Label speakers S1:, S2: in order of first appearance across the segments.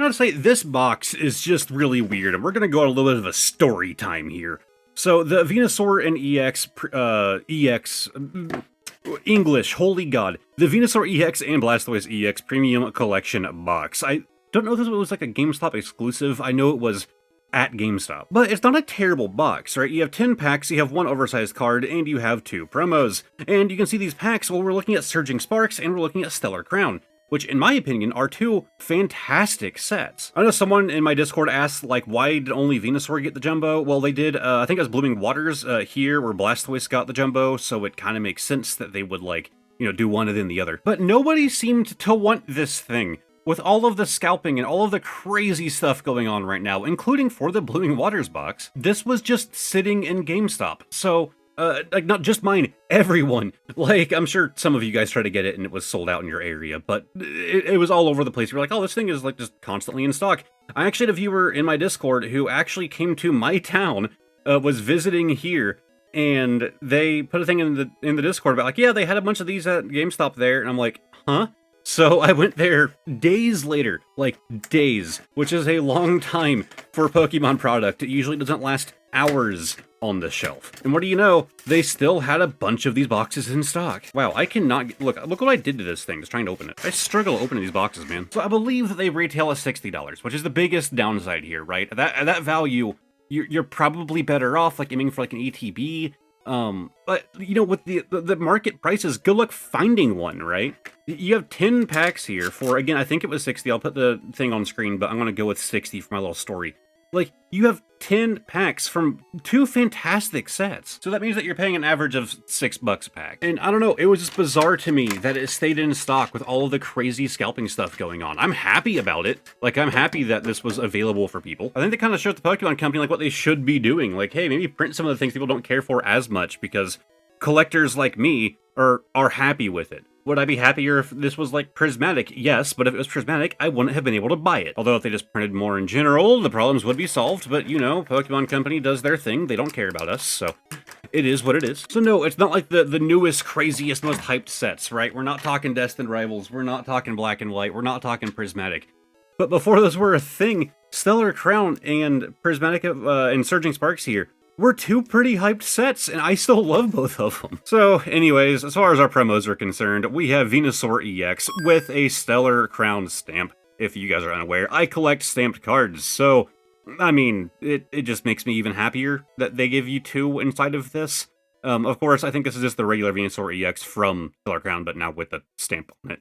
S1: gotta say, this box is just really weird, and we're gonna go on a little bit of a story time here. So, the Venusaur and EX, English, holy god. The Venusaur EX and Blastoise EX Premium Collection box. I don't know if this was like a GameStop exclusive. I know it was at GameStop. But it's not a terrible box, right? You have 10 packs, you have one oversized card, and you have 2 promos. And you can see these packs, well, we're looking at Surging Sparks, and we're looking at Stellar Crown, which, in my opinion, are 2 fantastic sets. I know someone in my Discord asked, like, why did only Venusaur get the Jumbo? Well, they did, I think it was Blooming Waters here, where Blastoise got the Jumbo, so it kind of makes sense that they would, like, do one and then the other. But nobody seemed to want this thing. With all of the scalping and all of the crazy stuff going on right now, including for the Blooming Waters box, this was just sitting in GameStop. So, like, not just mine, everyone. Like, I'm sure some of you guys tried to get it and it was sold out in your area, but it was all over the place. You're like, oh, this thing is, like, just constantly in stock. I actually had a viewer in my Discord who actually came to my town, was visiting here, and they put a thing in the Discord about, like, yeah, they had a bunch of these at GameStop there, and I'm like, huh? So I went there days later, like days, which is a long time for a Pokemon product. It usually doesn't last hours on the shelf. And what do you know? They still had a bunch of these boxes in stock. Wow, I cannot look what I did to this thing, just trying to open it. I struggle opening these boxes, man. So I believe that they retail at $60, which is the biggest downside here, right? At that value, you're probably better off like aiming for like an ETB. But with the market prices, good luck finding one, right? You have 10 packs here for, again, I think it was 60. I'll put the thing on screen, but I'm gonna go with 60 for my little story. Like, you have 10 packs from 2 fantastic sets. So that means that you're paying an average of $6 a pack. And I don't know, it was just bizarre to me that it stayed in stock with all of the crazy scalping stuff going on. I'm happy about it. Like, I'm happy that this was available for people. I think they kind of showed the Pokemon Company, like, what they should be doing. Like, hey, maybe print some of the things people don't care for as much, because collectors like me are happy with it. Would I be happier if this was, like, prismatic? Yes, but if it was prismatic, I wouldn't have been able to buy it. Although if they just printed more in general, the problems would be solved, but, Pokemon Company does their thing. They don't care about us, so it is what it is. So no, it's not like the newest, craziest, most hyped sets, right? We're not talking Destined Rivals, we're not talking Black and White, we're not talking prismatic. But before those were a thing, Stellar Crown and Prismatic and Surging Sparks here were 2 pretty hyped sets, and I still love both of them. So, anyways, as far as our promos are concerned, we have Venusaur EX with a Stellar Crown stamp. If you guys are unaware, I collect stamped cards, so, I mean, it just makes me even happier that they give you 2 inside of this. Of course, I think this is just the regular Venusaur EX from Stellar Crown, but now with the stamp on it.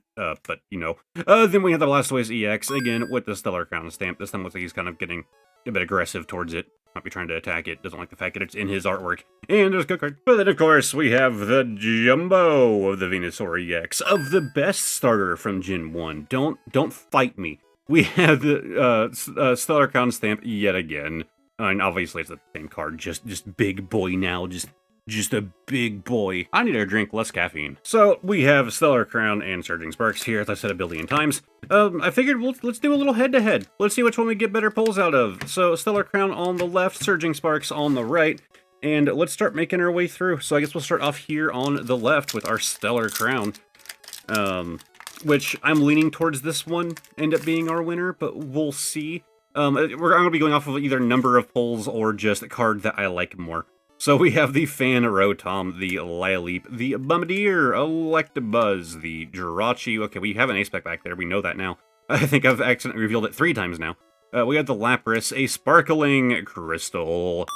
S1: Then we have the Blastoise EX, again, with the Stellar Crown stamp. This time looks like he's kind of getting a bit aggressive towards it. Might be trying to attack it, doesn't like the fact that it's in his artwork. And there's a good card. But then, of course, we have the Jumbo of the Venusaur EX, of the best starter from Gen 1. Don't fight me. We have the Stellar Crown stamp yet again. And obviously it's the same card, just big boy now, just a big boy. I need to drink less caffeine. So we have Stellar Crown and Surging Sparks here, as I said a billion times. I figured let's do a little head-to-head. Let's see which one we get better pulls out of. So Stellar Crown on the left, Surging Sparks on the right. And let's start making our way through. So I guess we'll start off here on the left with our Stellar Crown. Which I'm leaning towards this one end up being our winner, but we'll see. I'm going to be going off of either number of pulls or just a card that I like more. So we have the Fan Rotom, the Lileep, the Bombardier, Electabuzz, the Jirachi. Okay, we have an ace back there. We know that now. I think I've accidentally revealed it 3 times now. We have the Lapras, a Sparkling Crystal.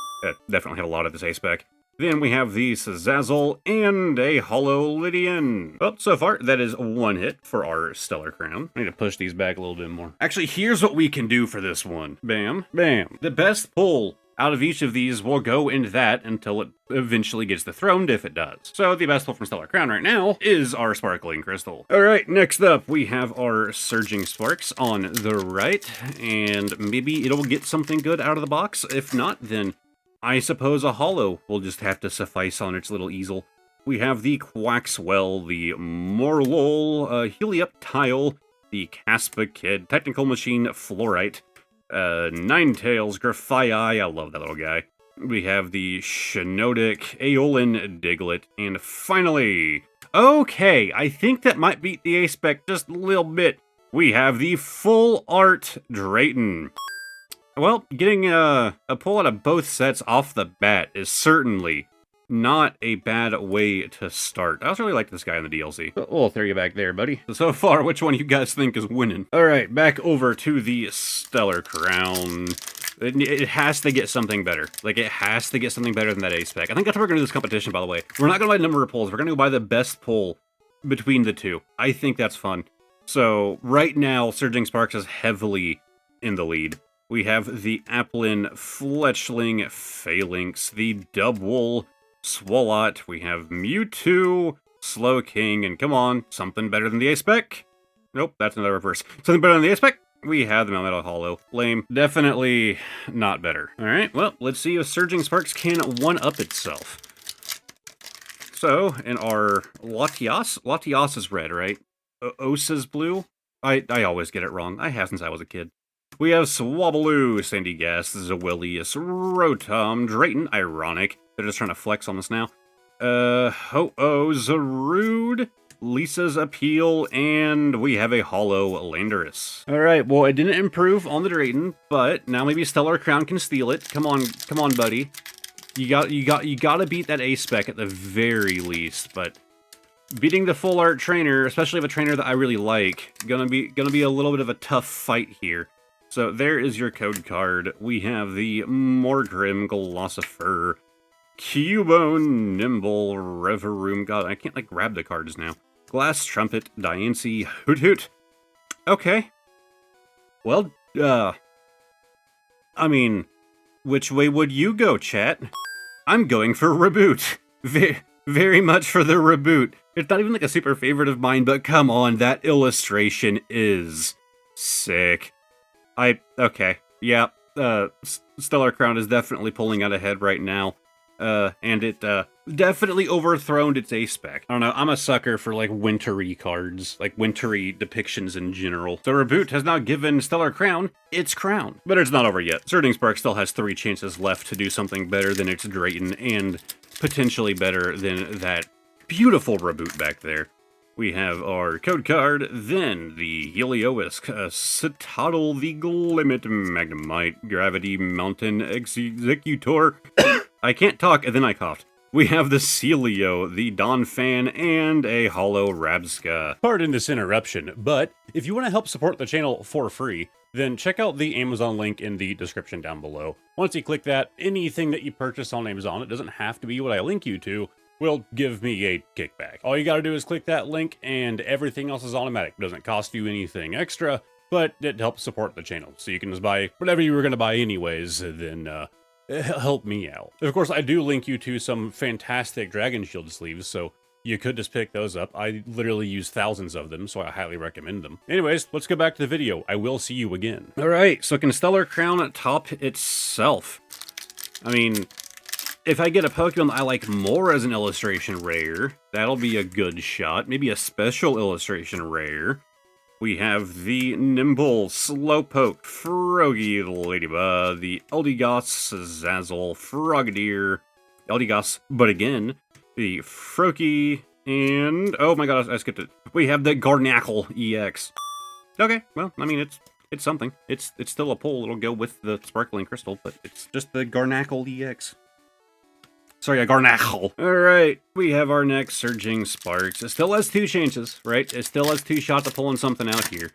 S1: Definitely had a lot of this ace back. Then we have the Zazzle and a Hollow Lydian. Well, so far, that is 1 hit for our Stellar Crown. I need to push these back a little bit more. Actually, here's what we can do for this one. Bam, bam. The best pull out of each of these will go into that until it eventually gets dethroned, if it does. So the best pull from Stellar Crown right now is our Sparkling Crystal. Alright, next up we have our Surging Sparks on the right, and maybe it'll get something good out of the box. If not, then I suppose a Hollow will just have to suffice on its little easel. We have the Quaxwell, the Morlul, Helioptile, the Caspa Kid, Technical Machine, Fluorite, Ninetales, Grafii, I love that little guy. We have the Shiinotic, Aeolin, Diglett, and finally, okay, I think that might beat the ace spec just a little bit. we have the full art Drayton. Well, getting a pull out of both sets off the bat is certainly not a bad way to start. I also really like this guy in the DLC. We'll throw you back there, buddy. So far, which one you guys think is winning? All right, back over to the Stellar Crown. It has to get something better. Like, it has to get something better than that A-Spec. I think that's how we're going to do this competition, by the way. We're not going to buy number of pulls. We're going to go buy the best pull between the two. I think that's fun. So, right now, Surging Sparks is heavily in the lead. We have the Applin, Fletchling, Phalanx, the Dubwool, Swalot, we have Mewtwo, Slowking, and come on, something better than the A-Spec? Nope, that's another reverse. Something better than the A-Spec? We have the Melmetal Hollow. Lame. Definitely not better. Alright, well, let's see if Surging Sparks can one-up itself. So, in our Latias is red, right? Osa's blue? I always get it wrong. I have since I was a kid. We have Swablu, Sandygast, Zawilius, Rotom, Drayton, ironic. They're just trying to flex on this now. Ho-Oh, Zarude, Lisa's Appeal, and we have a Hollow Landorus. Alright, well, it didn't improve on the Drayton, but now maybe Stellar Crown can steal it. Come on, buddy. You gotta beat that A-Spec at the very least, but beating the full art trainer, especially of a trainer that I really like, gonna be a little bit of a tough fight here. So there is your code card. We have the Morgrim, Glossifer, Cubone, Nimble, Reveroom. God, I can't, like, grab the cards now. Glass Trumpet, Diancie, Hoot Hoot. Okay. Well, I mean, which way would you go, chat? I'm going for Reboot. Very much for the Reboot. It's not even, like, a super favorite of mine, but come on, that illustration is sick. Okay, yeah, Stellar Crown is definitely pulling out ahead right now, and it, definitely overthrown its A-Spec. I don't know, I'm a sucker for, like, wintry cards, like, wintry depictions in general. So Reboot has now given Stellar Crown its crown. But it's not over yet. Surging Spark still has 3 chances left to do something better than its Drayton, and potentially better than that beautiful Reboot back there. We have our code card, then the Heliolisk, Citadel, the Glimmet, Magnemite, Gravity, Mountain, Executor. I can't talk, and then I coughed. We have the Celio, the Donphan, and a Hollow Rabska. Pardon this interruption, but if you want to help support the channel for free, then check out the Amazon link in the description down below. Once you click that, anything that you purchase on Amazon, it doesn't have to be what I link you to, will give me a kickback. All you gotta do is click that link and everything else is automatic. It doesn't cost you anything extra, but it helps support the channel. So you can just buy whatever you were gonna buy anyways, then help me out. Of course, I do link you to some fantastic Dragon Shield sleeves, so you could just pick those up. I literally use thousands of them, so I highly recommend them. Anyways, let's go back to the video. I will see you again. Alright, so can Stellar Crown top itself? I mean, if I get a Pokemon I like more as an illustration rare, that'll be a good shot. Maybe a special illustration rare. We have the Nimble, Slowpoke, Froggy, Ladybug, the Eldegoss, Zazzle, Frogadier, Eldegoss, but again, the Froakie, and oh my god, I skipped it. We have the Garnackle EX. Okay, well, I mean, it's something. It's still a pull. It'll go with the Sparkling Crystal, but it's just the Garnackle EX. Sorry, a Garnackle. Alright, we have our next Surging Sparks. It still has 2 chances, right? It still has 2 shots of pulling something out here.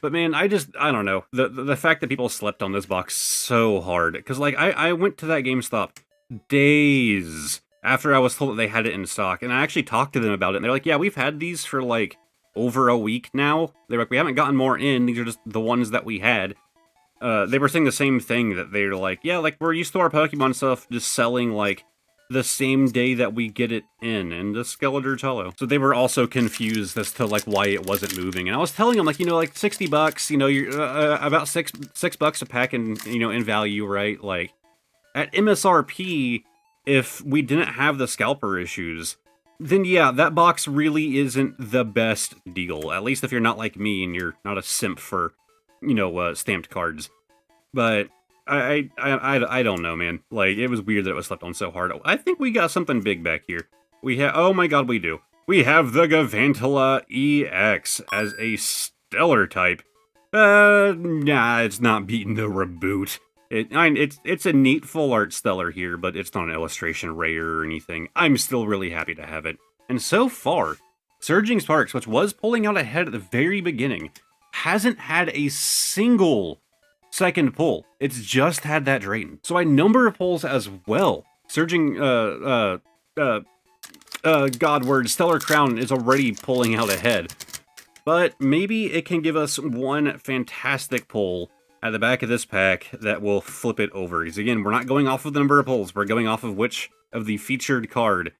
S1: But man, I don't know. The fact that people slept on this box so hard. Because, like, I went to that GameStop days after I was told that they had it in stock. And I actually talked to them about it. And they're like, yeah, we've had these for, like, over a week now. They're like, we haven't gotten more in. These are just the ones that we had. They were saying the same thing. That they're like, yeah, like, we're used to our Pokemon stuff just selling, like, the same day that we get it in the Skeletor's Hollow. So they were also confused as to, like, why it wasn't moving. And I was telling them, like, you know, like, $60, you know, you're about six bucks a pack in, you know, in value, right? Like, at MSRP, if we didn't have the scalper issues, then yeah, that box really isn't the best deal. At least if you're not like me and you're not a simp for, you know, stamped cards. But I don't know, man. Like, it was weird that it was slept on so hard. I think we got something big back here. We have, oh my god, we do. We have the Gavantula EX as a stellar type. Nah, it's not beating the reboot. It's a neat full art stellar here, but it's not an illustration rare or anything. I'm still really happy to have it. And so far, Surging Sparks, which was pulling out ahead at the very beginning, hasn't had a single second pull. It's just had that Drayton. So by number of pulls as well, Surging, Godward, Stellar Crown is already pulling out ahead. But maybe it can give us one fantastic pull at the back of this pack that will flip it over. Because again, we're not going off of the number of pulls, we're going off of which of the featured card,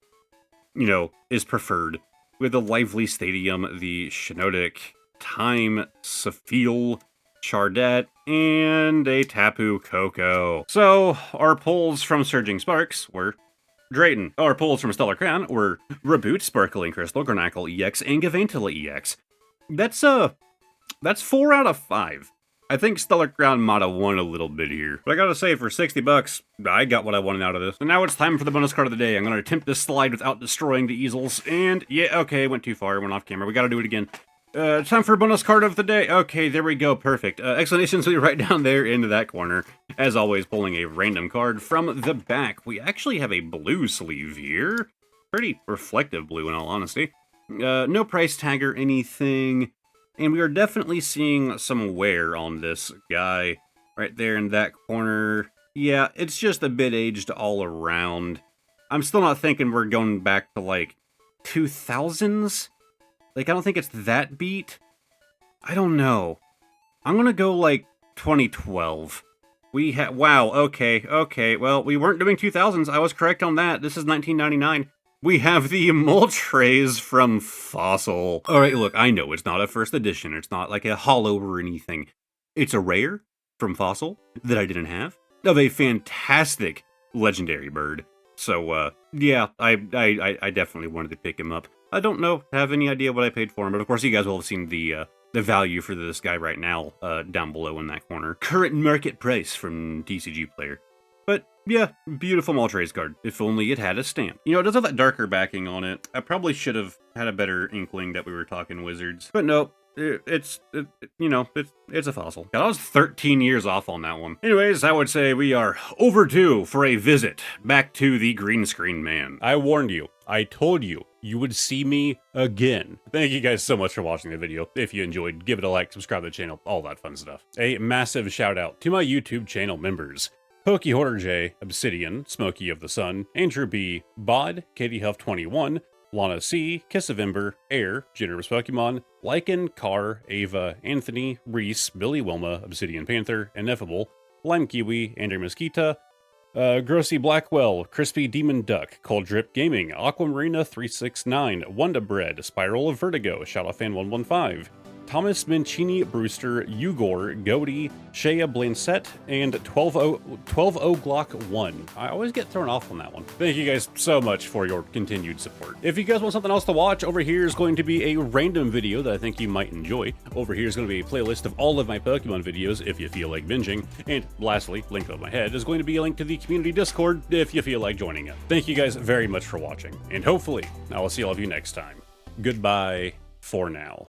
S1: is preferred. With the Lively Stadium, the Shiinotic, Time, Safil, Chardet, and a Tapu Koko. So, our pulls from Surging Sparks were Drayton. Our pulls from Stellar Crown were Reboot, Sparkling Crystal, Garnacle EX, and Gavantula EX. That's 4 out of 5. I think Stellar Crown might have won a little bit here. But I gotta say, for 60 bucks, I got what I wanted out of this. And now it's time for the bonus card of the day. I'm gonna attempt this slide without destroying the easels. And, yeah, okay, went too far, went off camera. We gotta do it again. Time for bonus card of the day. Okay, there we go, perfect. Explanations will be right down there into that corner. As always, pulling a random card from the back. We actually have a blue sleeve here. Pretty reflective blue, in all honesty. No price tag or anything. And we are definitely seeing some wear on this guy right there in that corner. Yeah, it's just a bit aged all around. I'm still not thinking we're going back to, like, 2000s. Like, I don't think it's that beat. I don't know. I'm gonna go, like, 2012. Wow, okay. Well, we weren't doing 2000s. I was correct on that. This is 1999. We have the Moltres from Fossil. Alright, look, I know it's not a first edition. It's not like a holo or anything. It's a rare from Fossil that I didn't have of a fantastic legendary bird. So, yeah, I definitely wanted to pick him up. I don't have any idea what I paid for him, but of course you guys will have seen the value for this guy right now down below in that corner. Current market price from TCG Player. But, yeah, beautiful Moltres card. If only it had a stamp. It does have that darker backing on it. I probably should have had a better inkling that we were talking Wizards. But nope, it's a Fossil. God, I was 13 years off on that one. Anyways, I would say we are overdue for a visit back to the green screen man. I warned you. I told you. You would see me again. Thank you guys so much for watching the video. If you enjoyed, give it a like, subscribe to the channel, all that fun stuff. A massive shout out to my YouTube channel members. PokeHorror J, Obsidian, Smokey of the Sun, Andrew B, Bod, Katie Huff 21, Lana C, Kiss of Ember, Air, Generous Pokemon, Lycan, Carr, Ava, Anthony, Reese, Billy Wilma, Obsidian Panther, Ineffable, Lime Kiwi, Andrew Mosquita, Grossy Blackwell, Crispy Demon Duck, Cold Drip Gaming, Aquamarina 369, Wanda Bread, Spiral of Vertigo, Shadowfan 115, Thomas Mancini Brewster, Ugor, Goaty, Shea Blancette, and 12 Glock 1. I always get thrown off on that one. Thank you guys so much for your continued support. If you guys want something else to watch, over here is going to be a random video that I think you might enjoy. Over here is going to be a playlist of all of my Pokemon videos if you feel like binging. And lastly, link above my head is going to be a link to the community Discord if you feel like joining it. Thank you guys very much for watching, and hopefully I will see all of you next time. Goodbye for now.